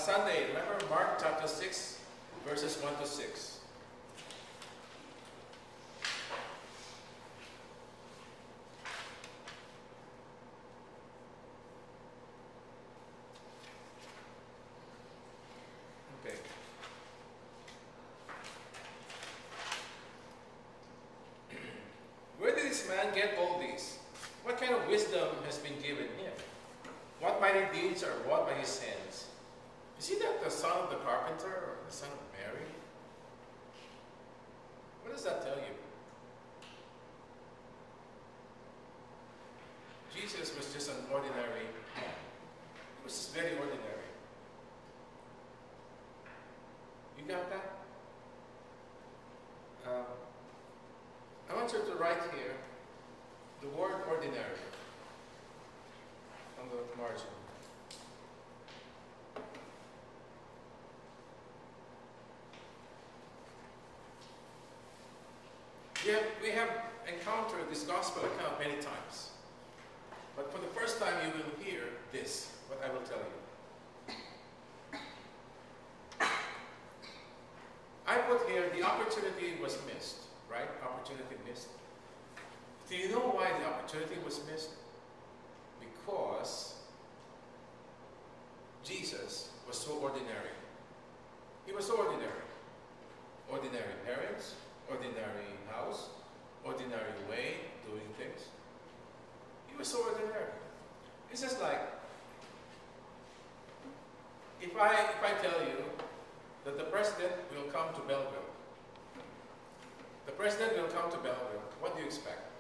Last Sunday, remember Mark chapter 6, verses 1 to 6. Okay. Where did this man get all these? What kind of wisdom has been given him? What mighty deeds are wrought by his hands? Is he not the son of the carpenter or the son of Mary? What does that tell you? Jesus was just an ordinary man. He was just very ordinary. You got that? I want you to write here the word ordinary on the margin. We have encountered this gospel account many times. But for the first time you will hear this, what I will tell you. I put here the opportunity was missed, right? Opportunity missed. Do you know why the opportunity was missed? Because Jesus was so ordinary. He was so ordinary. Ordinary parents, ordinary house, ordinary way of doing things. He was so ordinary. It's just like, if I tell you that the president will come to Belleville, the president will come to Belleville, what do you expect?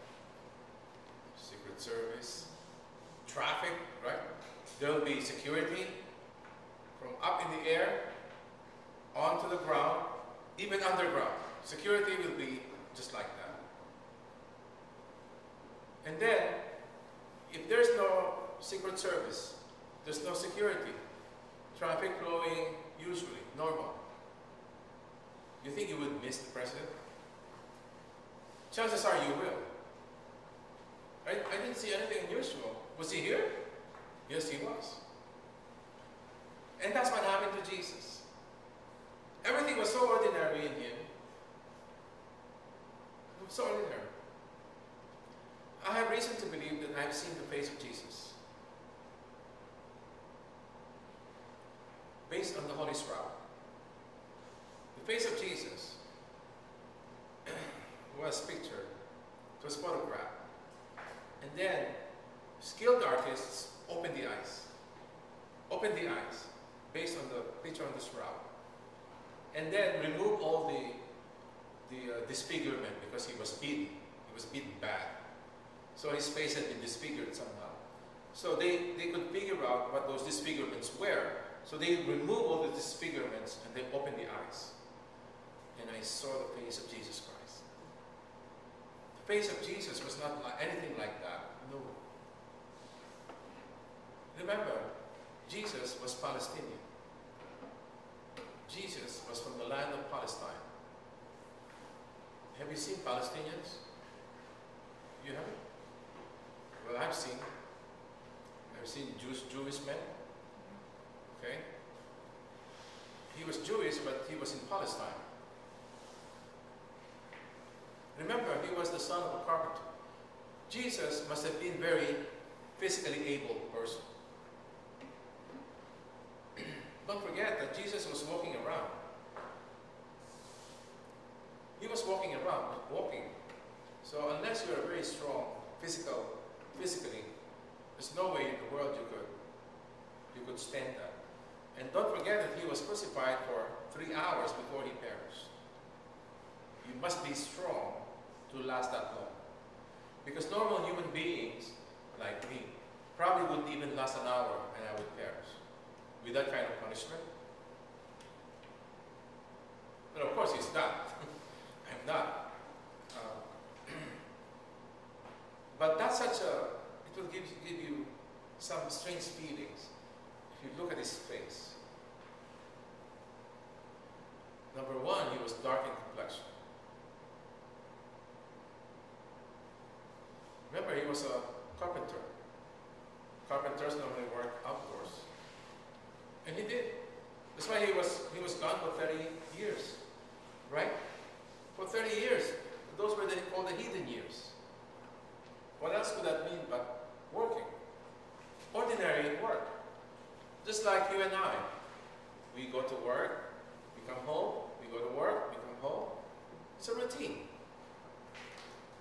Secret Service, traffic, right? There will be security from up in the air, onto the ground, even underground. Security will be just like that. And then, if there's no Secret Service, there's no security, traffic flowing usually, normal, you think you would miss the president? Chances are you will. I didn't see anything unusual. Was he here? Yes, he was. And that's what happened to Jesus. Everything was so ordinary in him. It was so ordinary. I have reason to believe that I have seen the face of Jesus. Based on the Holy Scripture. The face of Jesus was pictured, it was photographed. And then, skilled artists opened the eyes. Opened the eyes, based on the picture on the shroud. And then remove all the disfigurement because he was beaten. He was beaten bad. So his face had been disfigured somehow. So they could figure out what those disfigurements were. So they remove all the disfigurements and they opened the eyes. And I saw the face of Jesus Christ. The face of Jesus was not like anything like that. No. Remember, Jesus was Palestinian. Jesus was from the land of Palestine. Have you seen Palestinians? You haven't? Well, I've seen Jewish men. Okay? He was Jewish, but he was in Palestine. Remember, he was the son of a carpenter. Jesus must have been very physically able person. Don't forget that Jesus was walking around. He was walking around, walking. So unless you're very strong physically, there's no way in the world you could stand that. And don't forget that he was crucified for 3 hours before he perished. You must be strong to last that long. Because normal human beings, like me, probably wouldn't even last an hour and I would perish. With that kind of punishment. But of course he's not. I'm not. But that's such a, it will give you some strange feelings if you look at his face. Number one, he was dark in complexion. Remember, he was a carpenter. Carpenters normally work outdoors. And he did. That's why he was gone for 30 years. Right? For 30 years. Those were called the heathen years. What else could that mean but working? Ordinary work. Just like you and I. We go to work, we come home, we go to work, we come home. It's a routine.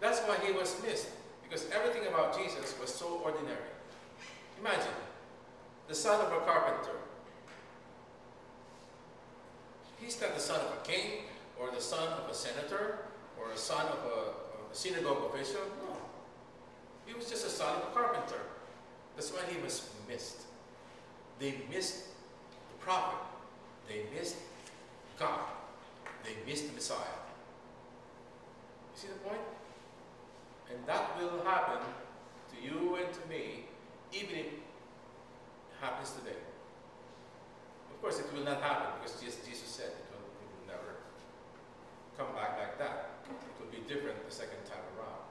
That's why he was missed. Because everything about Jesus was so ordinary. Imagine, the son of a carpenter. He's not the son of a king, or the son of a senator, or a son of a synagogue official. No. He was just a son of a carpenter. That's why he was missed. They missed the prophet. They missed God. They missed the Messiah. You see the point? And that will happen to you and to me, even if it happens today. Of course, it will not happen because Jesus said it will never come back like that. It will be different the second time around.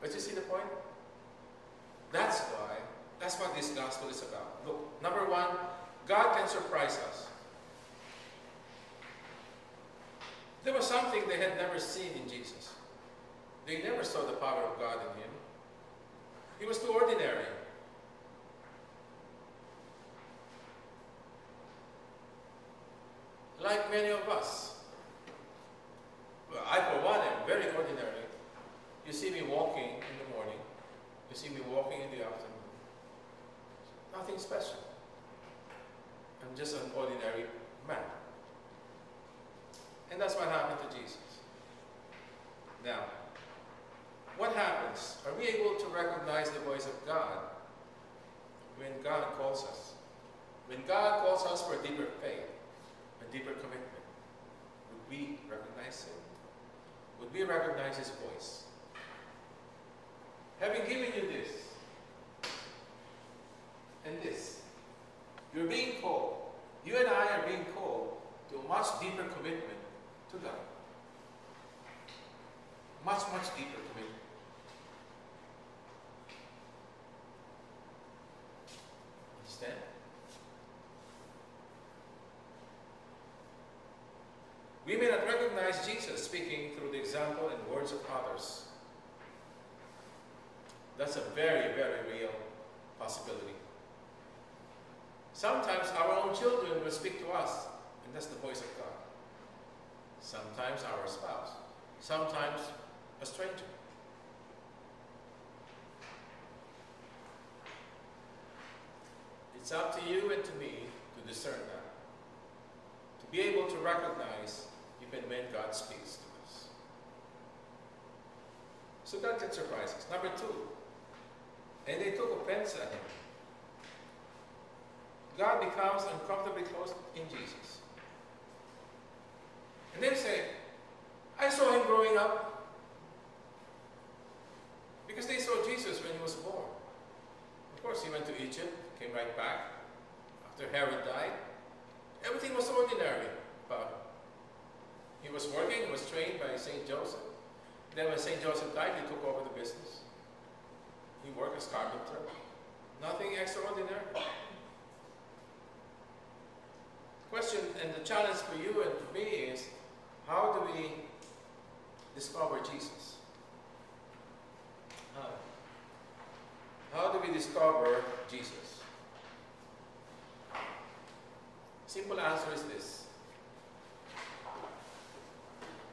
But you see the point? That's what this gospel is about. Look, number one, God can surprise us. There was something they had never seen in Jesus. They never saw the power of God in him. He was too ordinary. Like many of us. Well, I, for one, am very ordinary. You see me walking in the morning. You see me walking in the afternoon. Nothing special. I'm just an ordinary man. And that's what happened to Jesus. Now, what happens? Are we able to recognize the voice of God when God calls us? When God calls us for a deeper faith, a deeper commitment, would we recognize Him? Would we recognize His voice? Having given you this and this, you're being called, you and I are being called to a much deeper commitment to God. Much, much deeper commitment. Understand? We may not recognize Jesus speaking through the example and words of others. That's a very, very real possibility. Sometimes our own children will speak to us, and that's the voice of God. Sometimes our spouse. Sometimes a stranger. It's up to you and to me to discern that. To be able to recognize even when God speaks to us. So God can surprise us. Number two, and they took offense at him. God becomes uncomfortably close in Jesus. And they say, I saw him growing up. Because they saw Jesus when he was born. Of course, he went to Egypt, came right back. After Herod died, everything was ordinary about him. He was working, he was trained by St. Joseph. Then when St. Joseph died, he took over the business. He worked as carpenter. Nothing extraordinary. Question and the challenge for you and for me is, how do we discover Jesus? How do we discover Jesus? Simple answer is this.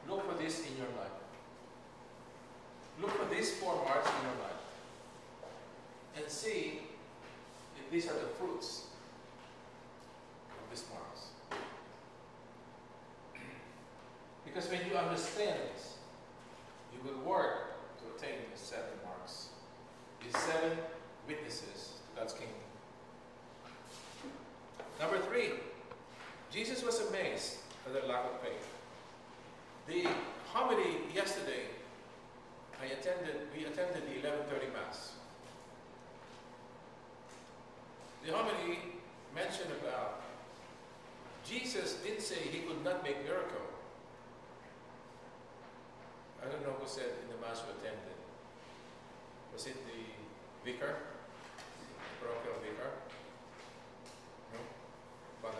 Look for this in your life. Look for these 4 marks in your life. And see if these are the fruits of these marks. Because when you understand this, you will work to attain the 7 marks. These 7 witnesses to God's kingdom. Number 3, Jesus was amazed at their lack of faith. The homily yesterday, we attended the 11:30 Mass. The homily mentioned about Jesus didn't say he could not make miracle. I don't know who said in the Mass you attended. Was it the vicar? The parochial vicar? No? But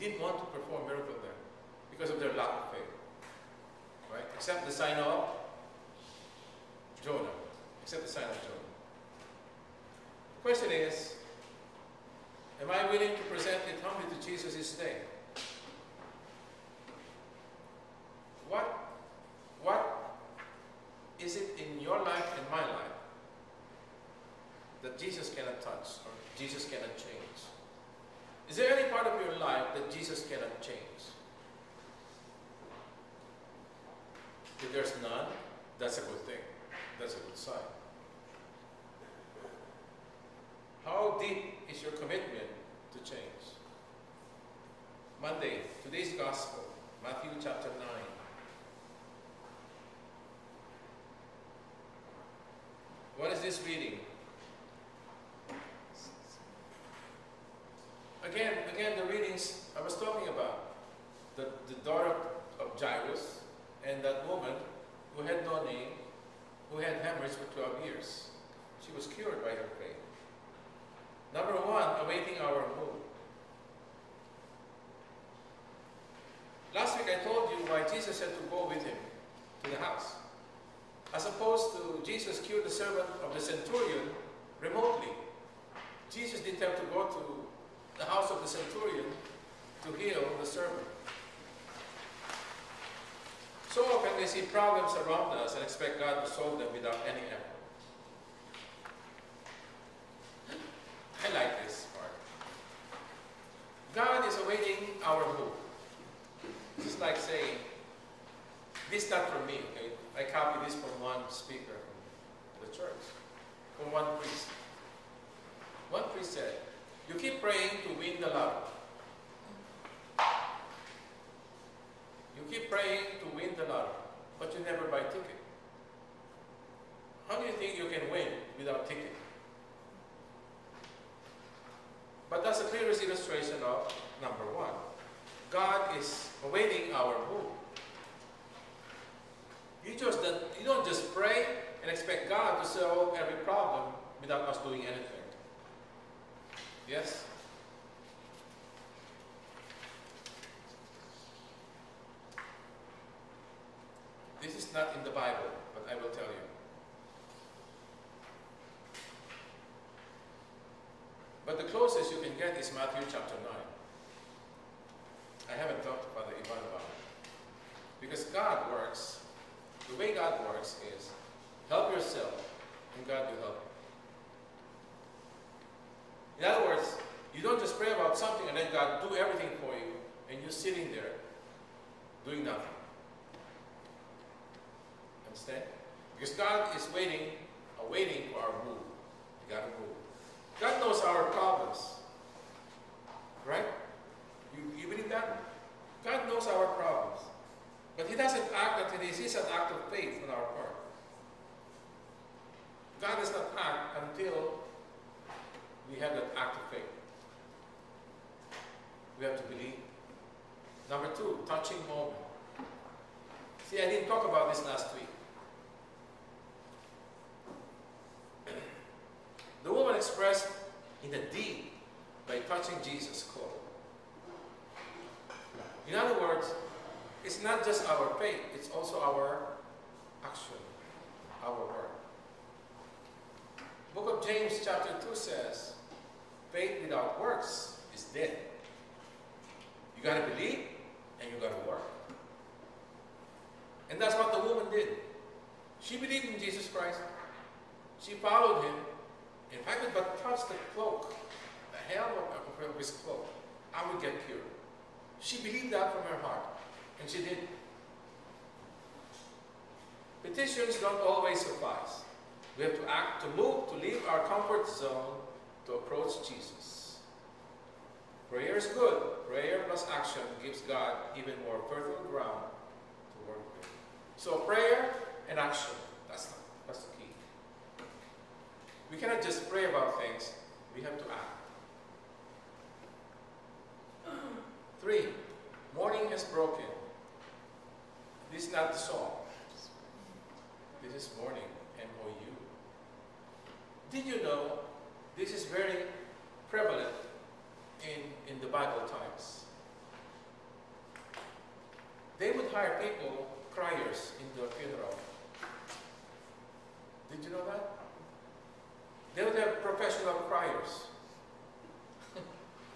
didn't want to perform miracle there because of their lack of faith. Right? Except the sign of Jonah. Except the sign of Jonah. The question is, am I willing to present it humbly to Jesus this day? What is it in your life and my life that Jesus cannot touch or Jesus cannot change? Is there any part of your life that Jesus cannot change? If there's none, that's a good thing. That's a good sign. How deep is your commitment to change? Monday, today's gospel, Matthew chapter 9. What is this reading? Again, the readings I was talking about. The daughter of Jairus and that woman who had no name, who had hemorrhage for 12 years. She was cured by her faith. Number one, awaiting our move. Last week I told you why Jesus had to go with him to the house. As opposed to Jesus cured the servant of the centurion remotely. Jesus didn't have to go to the house of the centurion to heal the servant. So often we see problems around us and expect God to solve them without any effort. I like this part. God is awaiting our move. It's like saying, this is not from me, okay? I copied this from one speaker from the church, from one priest. One priest said, you keep praying to win the lottery. You keep praying to win the lottery, but you never buy a ticket. How do you think you can win without ticket? But that's the clearest illustration of number one. God is awaiting our move. You don't just pray and expect God to solve every problem without us doing anything. Yes? This is not in the Bible, but I will tell you. But the closest you can get is Matthew chapter 9. I haven't talked to Father Ivan about it. Because God works, the way God works is, help yourself, and God will help you. In other words, you don't just pray about something and then God do everything for you, and you're sitting there doing nothing. Understand? Because God is waiting for our move. You gotta move. God knows our problems. Right? You believe that? God knows our problems. But He doesn't act until He sees an act of faith on our part. God does not act until we have that act of faith. We have to believe. Number two, touching moment. See, I didn't talk about this last week. The woman expressed in a deed by touching Jesus' clothes. In other words, it's not just our faith, it's also our action, our word. Book of James chapter 2 says, faith without works is dead. You got to believe and you got to work. And that's what the woman did. She believed in Jesus Christ. She followed Him. In fact, but touched the cloak, the hem of His cloak, I would get cured. She believed that from her heart, and she did. Petitions don't always suffice. We have to act, to move, to leave our comfort zone, to approach Jesus. Prayer is good. Prayer plus action gives God even more fertile ground to work with. So prayer and action, that's the key. We cannot just pray about things, we have to act. 3, morning has broken. This is not the song. This is morning, M-O-U. Did you know this is very prevalent in the Bible times? hire people, criers, in the funeral. Did you know that? They would have professional criers.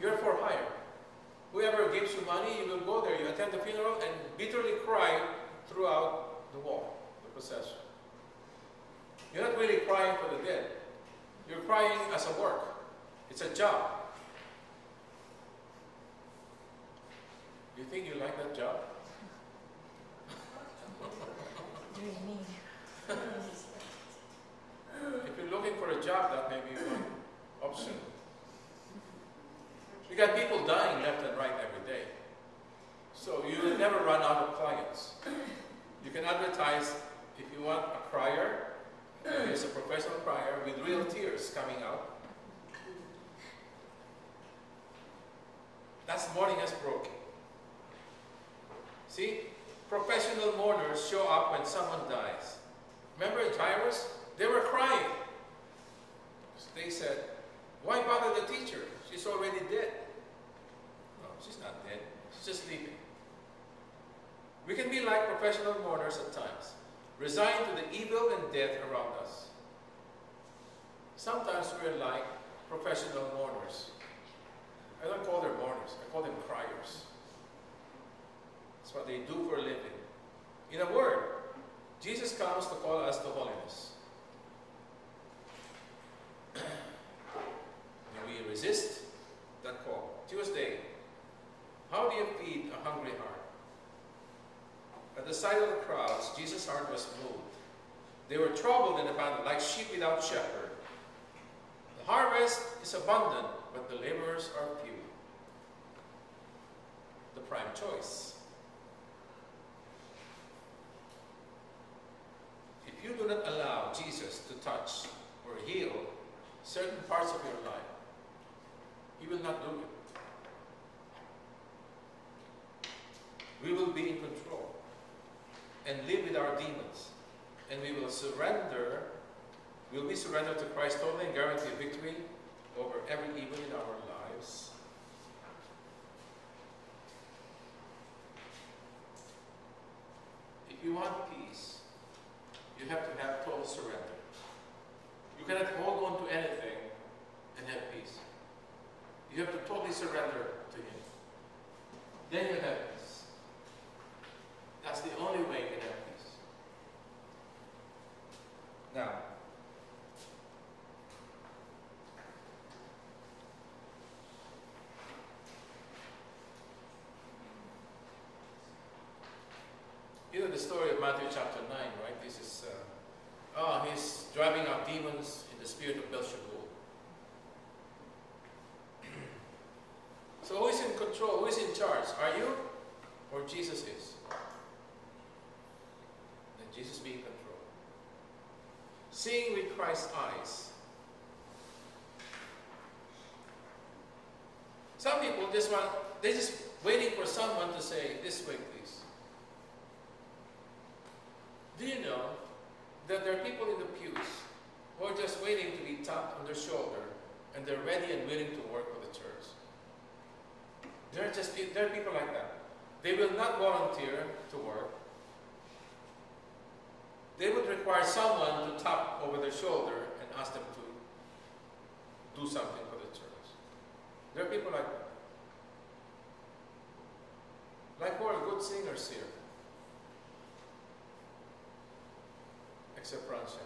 You're for hire. Whoever gives you money, you will go there, you attend the funeral, and bitterly cry throughout the walk, the procession. You're not really crying for the dead. You're crying as a work. It's a job. Do you think you like that job? Dreamy. If you're looking for a job, that may be one option. You got people dying left and right every day. So you will never run out of clients. You can advertise if you want a crier. Here's a professional crier with real tears coming out. That's mourning as broken. See, professional mourners show up when someone dies. Remember Jairus? They were crying. They said, why bother the teacher? She's already dead. No, she's not dead. She's just sleeping. We can be like professional mourners at times, resigned to the evil and death around us. Sometimes we're like professional mourners. I don't call them mourners, I call them criers. That's what they do for a living. In a word, Jesus comes to call us to holiness. Do we resist that call? Tuesday, how do you feed a hungry heart? At the sight of the crowds, Jesus' heart was moved. They were troubled and abandoned, like sheep without shepherd. The harvest is abundant, but the laborers are few. The prime choice. If you do not allow Jesus to touch or heal certain parts of your life, He will not do it. We will be in control and live with our demons, and we will surrender. We'll be surrendered to Christ totally and guarantee victory over every evil in our lives. If you want peace, you have to have total surrender. You cannot hold on to anything and have peace. You have to totally surrender to Him. Then you have peace. That's the only way you can have peace. Now, you know the story of Matthew chapter 9, right? This is, he's driving out demons in the spirit of Belleville. So who is in control? Who is in charge? Are you? Or Jesus is? Let Jesus be in control. Seeing with Christ's eyes. Some people they're just waiting for someone to say, this way please. Do you know that there are people in the pews who are just waiting to be tapped on their shoulder, and they're ready and willing to work for the church? There are people like that. They will not volunteer to work. They would require someone to tap over their shoulder and ask them to do something for the church. There are people like that. Like who are good singers here? Except Francia.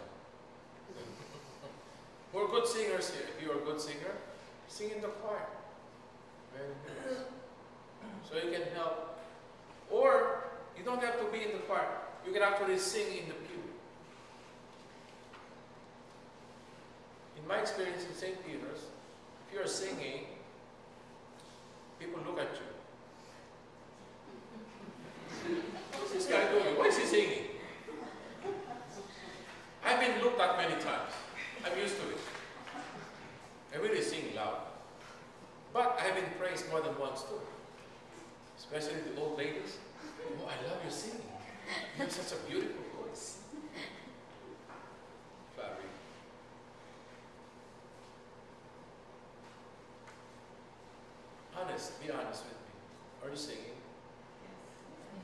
Who are good singers here? If you are a good singer, sing in the choir. Very good. So you can help. Or you don't have to be in the choir. You can actually sing in the pew. In my experience in St. Peter's, if you are singing, people look at you. What's this guy doing? Why is he singing? I've been looked at many times. I'm used to it. I really sing loud. But I have been praised more than once too. Especially the old ladies. Oh, I love your singing. You have such a beautiful voice. Flattery. Honest, be honest with me. Are you singing?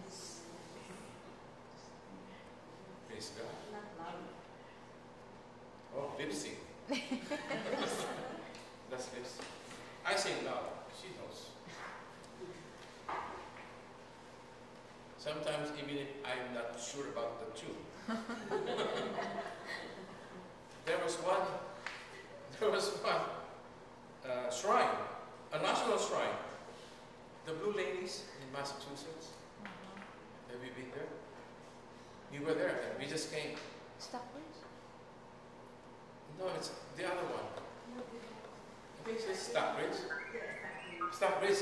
Yes. Praise God. Not loud. Oh, lip sync. That's lip sync. I sing loud. She knows. Sometimes even if I'm not sure about the tune. There was one shrine, a national shrine. The Blue Ladies in Massachusetts. Have you been there? We were there and we just came. Stockbridge? No, it's the other one. I think it's Stockbridge. Stockbridge.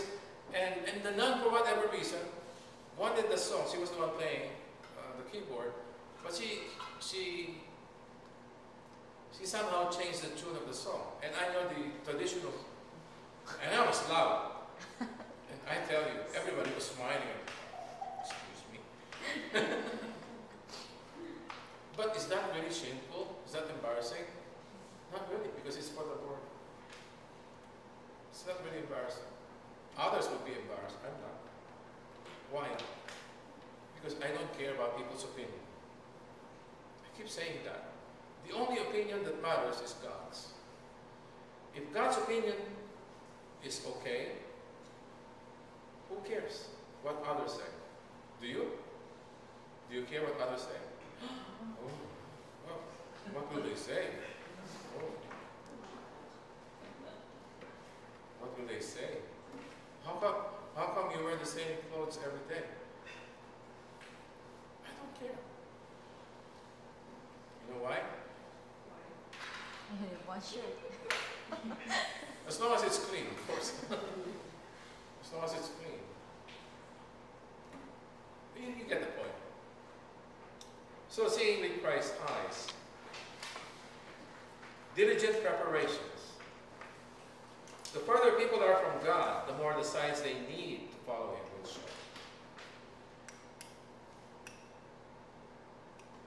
And the nun, for whatever reason, wanted the song. She was the one playing the keyboard, but she somehow changed the tune of the song. And I know the traditional, and I was loud. And I tell you, everybody was smiling. Excuse me. But is that really shameful? Is that embarrassing? Not really, because it's for the Lord. It's not really embarrassing. Others would be embarrassed. I'm not. Why? Because I don't care about people's opinion. I keep saying that. The only opinion that matters is God's. If God's opinion is okay, who cares what others say? Do you? Do you care what others say? Oh, well, what will they say? Oh. What will they say? How come you wear the same clothes every day? I don't care. You know why? One shirt. As long as it's clean, of course. As long as it's clean. You get the point. So seeing with Christ's eyes. Diligent preparations. The further people are from God, the more the signs they need to follow Him will show.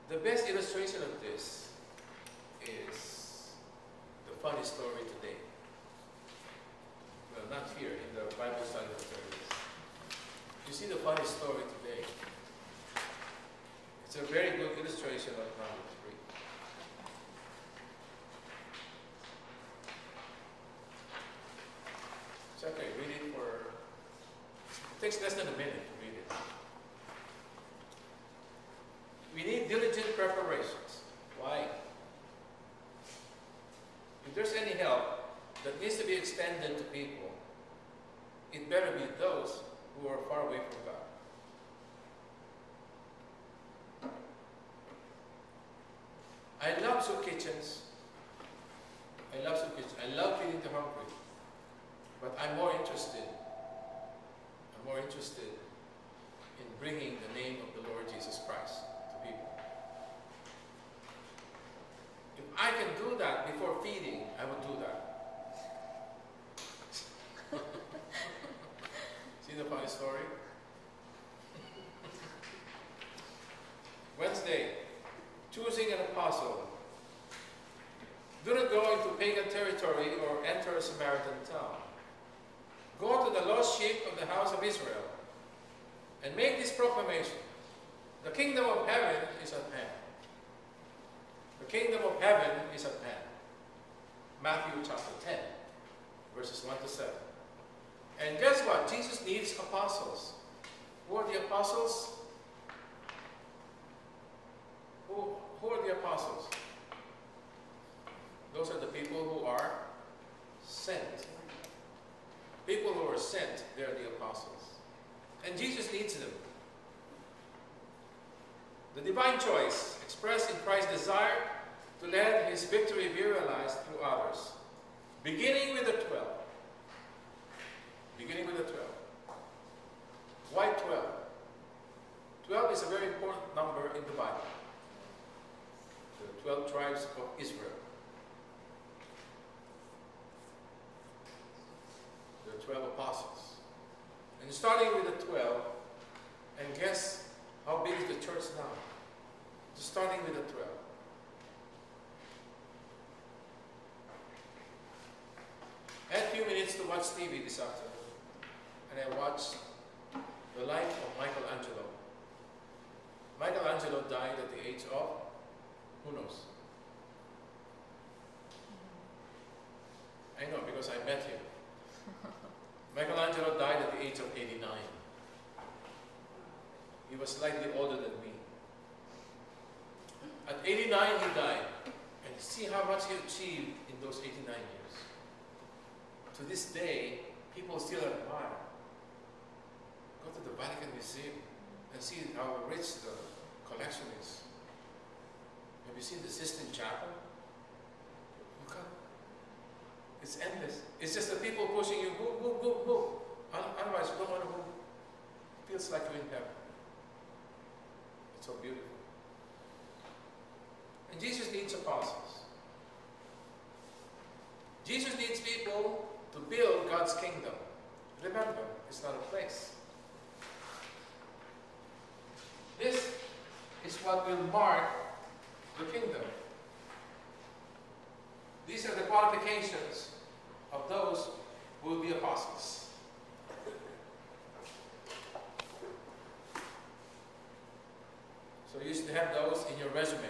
The best illustration of this is the funny story today. Well, not here, in the Bible study of service. You see the funny story today. It's a very good illustration of number 3. It's okay, read it for, it takes less than a minute to read it. We need diligent preparations. Why? If there's any help that needs to be extended to people, it better be those who are far away from God. I love soup kitchens. I love soup kitchens. I love feeding the hungry. But I'm more interested in bringing the name of the Lord Jesus Christ to people. If I can do that before feeding, I would do that. See the funny story? Wednesday, choosing an apostle. Do not go into pagan territory or enter a Samaritan town. Go to the lost sheep of the house of Israel and make this proclamation. The kingdom of heaven is at hand. The kingdom of heaven is at hand. Matthew chapter 10, verses 1 to 7. And guess what? Jesus needs apostles. Who are the apostles? Who are the apostles? Those are the people who are sent. People who are sent, they're the apostles. And Jesus needs them. The divine choice expressed in Christ's desire to let His victory be realized through others. Beginning with the 12. Beginning with the 12. Why 12? 12 is a very important number in the Bible. The 12 tribes of Israel. The 12 apostles. And starting with the 12, and guess how big is the church now? Just starting with the 12. I had a few minutes to watch TV this afternoon, and I watched the life of Michelangelo. Michelangelo Michelangelo died at the age of, who knows? I know because I met him. Michelangelo died at the age of 89. He was slightly older than me. At 89 he died. And see how much he achieved in those 89 years. To this day, people still admire. Go to the Vatican Museum and see how rich the collection is. Have you seen the Sistine Chapel? Look up. It's endless. It's just the people pushing you, move, move, move, move. Otherwise, you don't want to move. It feels like you're in heaven. It's so beautiful. And Jesus needs apostles. Jesus needs people to build God's kingdom. Remember, it's not a place. This is what will mark the kingdom. These are the qualifications of those who will be apostles. So you should have those in your resume.